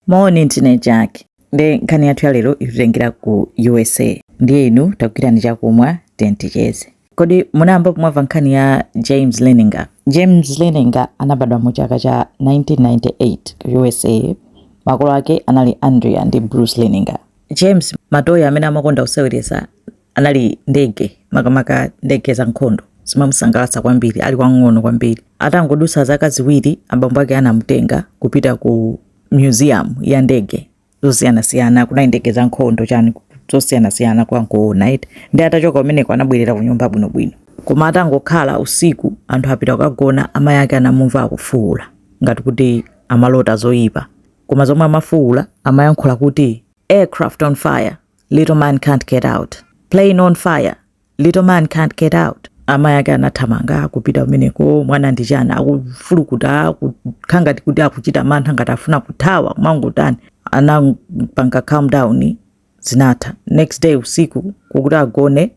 Maoni internet yake ndi nkhani yathu ya lero ikutengera ku USA ndiye inu takukirani chakumwa tenticheze. Kodi munayamba kumva nkhani ya James Leninger? James Leninger anabadwa mu chaka cha 1998 ku USA. Makolo ake anali Andrea ndi Bruce Leninger. James matoya amene amakonda kuseweretsa anali ndege, makamaka ndege za nkhondo zimamusangalatsa kwambiri ali wang'ono kwambiri. Atangodusa zaka ziwiri abambo ake anamutenga kupita ku museum ya ndege zosiyana-siyana, kuna ndege za nkhondo chani zosiyana-siyana kwangoona ndi atachoka umeneko anabwerera ku nyumba bwinobwino. Koma atangokhala usiku anthu apita kukagona, amayi ake anamumva akufuwula ngati kuti amalota zoyipa. Koma zomwe amafuwula amayankhula kuti aircraft on fire, little man can't get out. Plane on fire, little man can't get out. Amayi ake anathamanga kupita umeneko, mwana ndi chani akufulukuta kukhangati kuti akuchita mantha ngati afuna kuthawa kumangotani. Anapanga calm down, zinatha. Next day usiku kukuti agone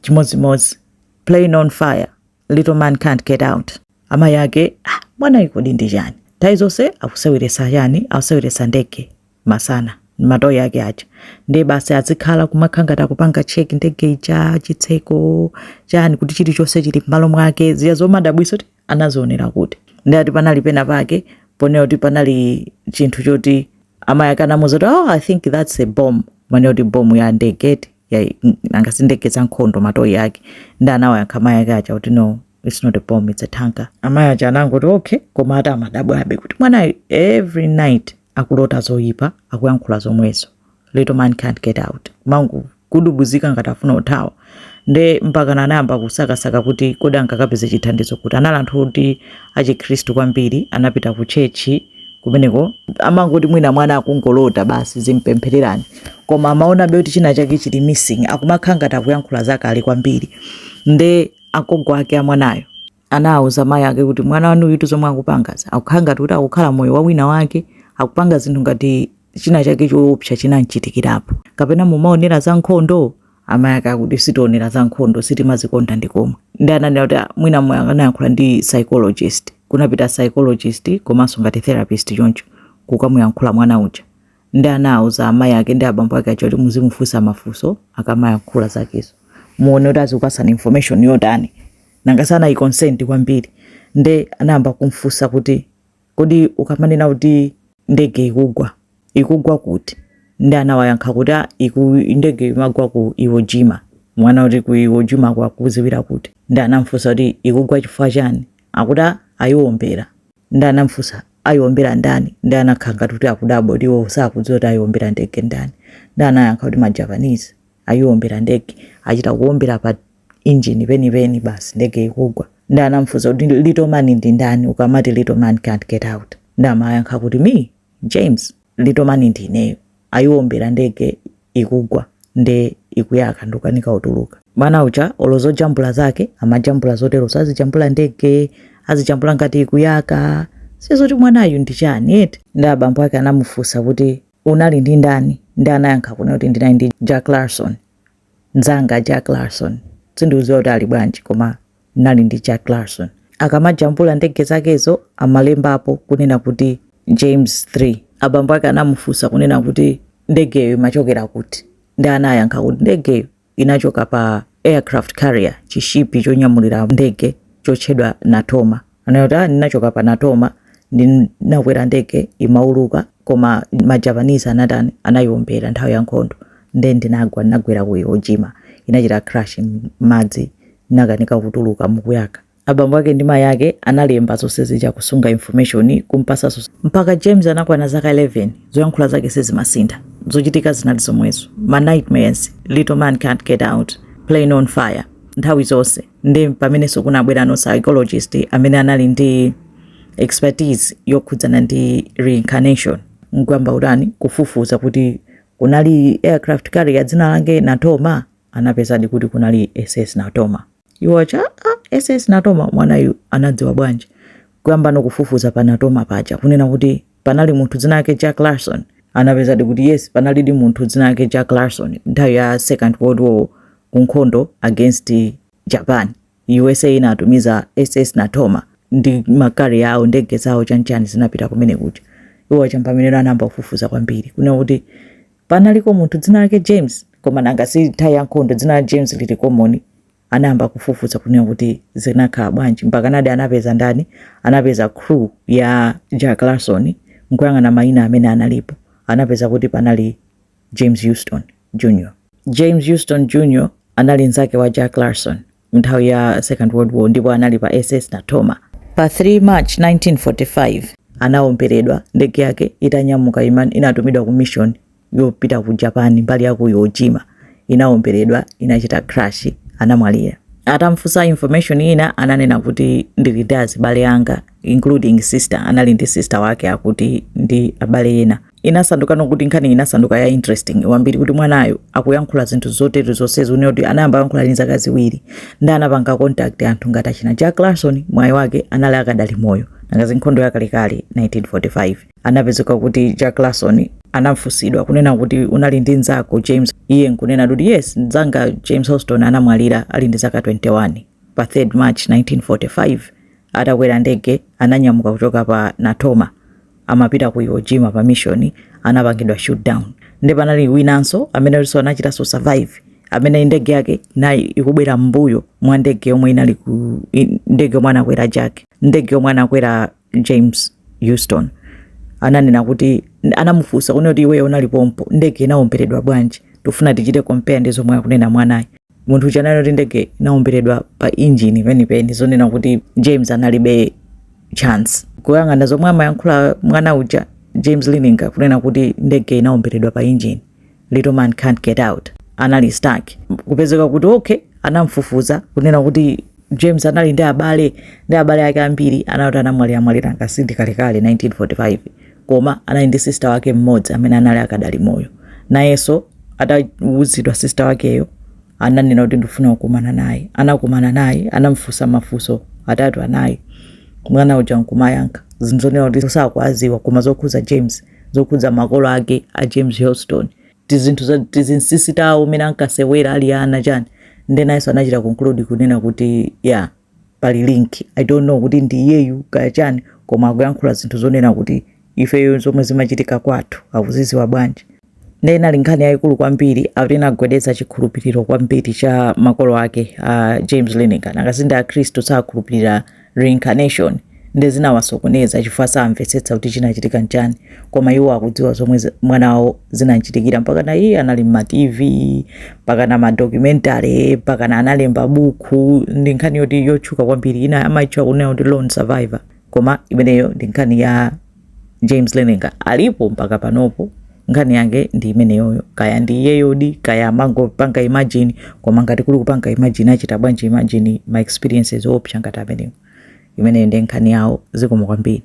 chimodzimodzi, plane on fire, little man can't get out. Amayi ake mwana ikodi ndi chani tayi zonse akuseweretsa chani, akuseweretsa ndege masana matoya ake aja. Ndiye basi azikhala kumakhangati akupanga check ndege ija chitseko chani kuti chilichonse chili m'malo mwake. Ziya zomadabwitsa kuti anazionera kuti ndati panali pena pake ponera kuti panali chinthu choti amayi ake anamuwuza kuti I think that's a bomb. Mwana kuti bomb ya ndege angasi ndege za nkhondo matoya ake. Ndi anawayankha amayi ake aja kuti no, it's not a bomb, it's a tanker. Amayi aja anangoti okay, koma ati amadabwabe kuti mwana every night akulota zoyipa, akuyankhula zomwezo, little man can't get out. Mangu kudubuzika ngati afuna uthawa. Nde mpaka anayamba kusakasaka kuti kodi angakapeze chithandizo kuti anali anthu kuti achikhristu kwambiri, anapita ku chechi kumeneko amangoti mwina mwana akungolota basi zimpemphererani. Koma amaona kuti china chake chili missing, akumakhangati akuyankhula zakale kwambiri. Nde agogo ake amwanayo anawuza amayi ake kuti mwana wanu yutu zomwe akupangaza akukhangati kuti akukhala moyo wa wina wake, akupanga zinthu ngati china chake choopsa chinamchitikirapo. Kapena mumaonera za nkhondo? Amayi ake akuti sitionera za nkhondo, sitimazikonda ndikomwe. Ndi ananena kuti mwina moyo anayankhula ndi psychologist, kunapita psychologist komanso ngati therapist choncho kukamuyankhula mwana uja. Ndi anawuza amayi ake ndi abambo ake acho kuti muzimufunsa mafunso akamayankhula zakezo, muone kuti azikupasani information yotani nangasana i-consent kwambiri. Nde anayamba kumfunsa kuti kodi ukamanena kuti ndege ikugwa kuti? Ndi anawayankha kuti ndege imagwa ku Iwo Jima. Mwana kuti ku Iwo Jima kwakuziwira kuti. Ndi anamfunsa kuti ikugwa chifukwa chani? Akuti ayiwombera. Ndi anamfunsa ayiwombera ndani? Ndi anakhangati kuti akudabwa kuti iwo sakudziwa kuti ayiwombera ndege ndani. Ndi anayankha kuti ma-Japanese ayiwombera ndege, achita kuwombera pa engine penipeni basi ndege ikugwa. Ndi anamfunsa kuti little man ndi ndani ukamati little man can't get out? Ndi amayankha kuti me James, little man ndi ineyo, ayiwombera ndege ikugwa nde ikuyaka ndukanika utuluka. Mwana uja olozojambula zake amajambula zotero, azijambula ndege, azijambula ngati ikuyaka, sizoti mwanayu ndi chani eti. Ndi abambo ake anamufunsa kuti unali ndi ndani? Ndi anayankha kuti ndinali ndi Jack Larson, nzanga Jack Larson. Sindiuziwa kuti ali bwanji koma nali ndi Jack Larson. Akamajambula ndege zakezo amalembapo kunena kuti James 3. Abambo ake anamufunsa kunena kuti ndegeyo imachokera kuti? Ndi anayankha kuti ndegeyo inachoka pa aircraft carrier, chishipi chonyamulira ndege chotchedwa Natoma. Anayota ninachoka pa Natoma, ndinakwera ndege imauluka, koma ma-Japanese anayiwombera nthawi ya nkhondo. Nde ndinagwera ku Iwo Jima, inachita crash madzi, nakanika kutuluka mukuyaka. Abambo ake ndi mayi ake analemba zonse zija kusunga information kumpasa zonse. Mpaka James anakwana zaka 11, zoyankhula zake sezimasintha. Zochitika zinali zomwezo, ma nightmares, little man can't get out, plane on fire, nthawi zonse. Ndi pamenenso kunabwera no psychologist amene anali ndi expertise yokhudzana ndi reincarnation, mkwamba utani kufufuza kuti kunali aircraft carrier dzina lake Natoma, anapezadi kuti kunali SS Natoma. Iwacha SS Natoma mwanayu anadziwa bwanji? Kwamba nokufufuza pa Natoma paja kunena kuti panali munthu dzina lake Jack Larson. Anapezadi kuti yes, panali di munthu dzina lake Jack Larson nthawi ya Second World War kunkhondo against Japan. USA inatumiza SS Natoma ndi makari yawo ndege zawo chanchani zinapita kumene kuja. iwo champamenero anamba kufufuza kwambiri kuna kuti panaliko munthu dzina lake James koma nanga si nthawi ya nkhondo dzina la James lili common. Anamba kufufuza kunena kuti zinakhala bwanji mpaka nadi anapeza ndani, anapeza crew ya Jack Larson nkuyang'ana mayina amene analipo, anapeza kuti panali James Houston Jr. James Houston Jr. anali nzake wa Jack Larson nthawi ya Second World War, ndipo anali pa SS Natoma. Pa 3 March 1945 anaomberedwa, ndege yake itanyamuka inatumidwa ku mission yopita ku Japan mbali ya ku Iwo Jima, inaomberedwa inachita crash, anamwalira. Atamfusa information ina ananena kuti ndili dazi bale yanga including sister, anali ndi sister wake akuti ndi abale ena. Inasandukano kuti nkhani inasanduka ya interesting wambiri kuti mwanayo akuyankhula zinthu zotetu zonsezo kuti anayamba yankhula ndi zaka ziwiri ndi anapanga contact anthu ngati achina Jack Larson mwayi wake anali akadali moyo. Nanga nkhondo yakalekale 1945 anapezeka kuti Jack Larson anafusidwa kunena kuti unali ndi nzako James, iye nkunena kuti yes nzanga James Houston anamwalira ali ndi zaka 21. Pa 3 March 1945 atakwera ndege ananyamuka kuchoka pa Natoma amapita ku Iwo Jima pa mission, anapangidwa shoot down. Ndi panali winanso amene aliso anachita survive, amene ndege yake nayi ikubwera mbuyo mwa ndege yomwe inali ku ndege yomwe anakwera Jack, ndege yomwe anakwera James Houston. Ananena kuti anamufusa kunena kuti iweyo unali pompo ndege inaomberedwa bwanji, tufuna tichite compare ndi zomwe akunena mwanayi. Munthu chanali kuti ndege inaomberedwa pa engine penipeni, zonena kuti James analibe chance. Kuyang'ana zomwe amayankhula mwana uja James Lininga kunena kuti ndege inaomberedwa pa engine, little man can't get out, anali stuck. Kupezeka kuti okay, anamfufuza kunena kuti James anali ndi abale ake ambiri, anati anamwalira ngasindi kalekale 1945, koma anali ndi sister wake mmodzi amene anali akadali moyo. Nayenso atawuzidwa sister wakeyo ananena kuti ndifuna kukumana naye. Anakumana naye, anamfusa mafuso atatu anayi. Mwana uja nkumayankha zinzonera kuti sakwaziwa koma zokhuza James, zokhuza makolo ake a James Houston, tizinthu za tizinsisitawo umene ankasewera ali ana chani. Ndenayenso anachita conclude kunena kuti yeah pali link, I don't know kuti ndi iyeyu kaya chani, koma akuyankhula zinthu zonena kuti ifeyo zomwe zimachitika kwathu akuziziwa bwanji. Ndena linkhani yayikulu kwambiri akuti agwedeza chikhulupiriro kwambiri cha makolo ake James Lininga. Nakazinda akhristu sakhulupirira reincarnation, ndezinawasokoneza chifukwa samvetsetsa kuti chinachitika nchani, koma iwo akudziwa zomwe mwana wawo zinachitikira. Mpaka na iye anali ma TV, mpaka na ma documentary, mpaka na analemba buku. Ndi nkhani yoti yotchuka kwambiri, ina amaitchula kunena kuti lone survivor, koma imeneyo ndi nkhani ya James Lininga. Alipo mpaka panopo, nkhani yake ndi imeneyoyo, kaya ndi iyeyo kaya mango panga imagine, koma ngati kuli kupanga imagine achita bwanji imagine my experiences option ngati ameneyo. Imeneyo ndi nkhani yawo zikomo kwambiri.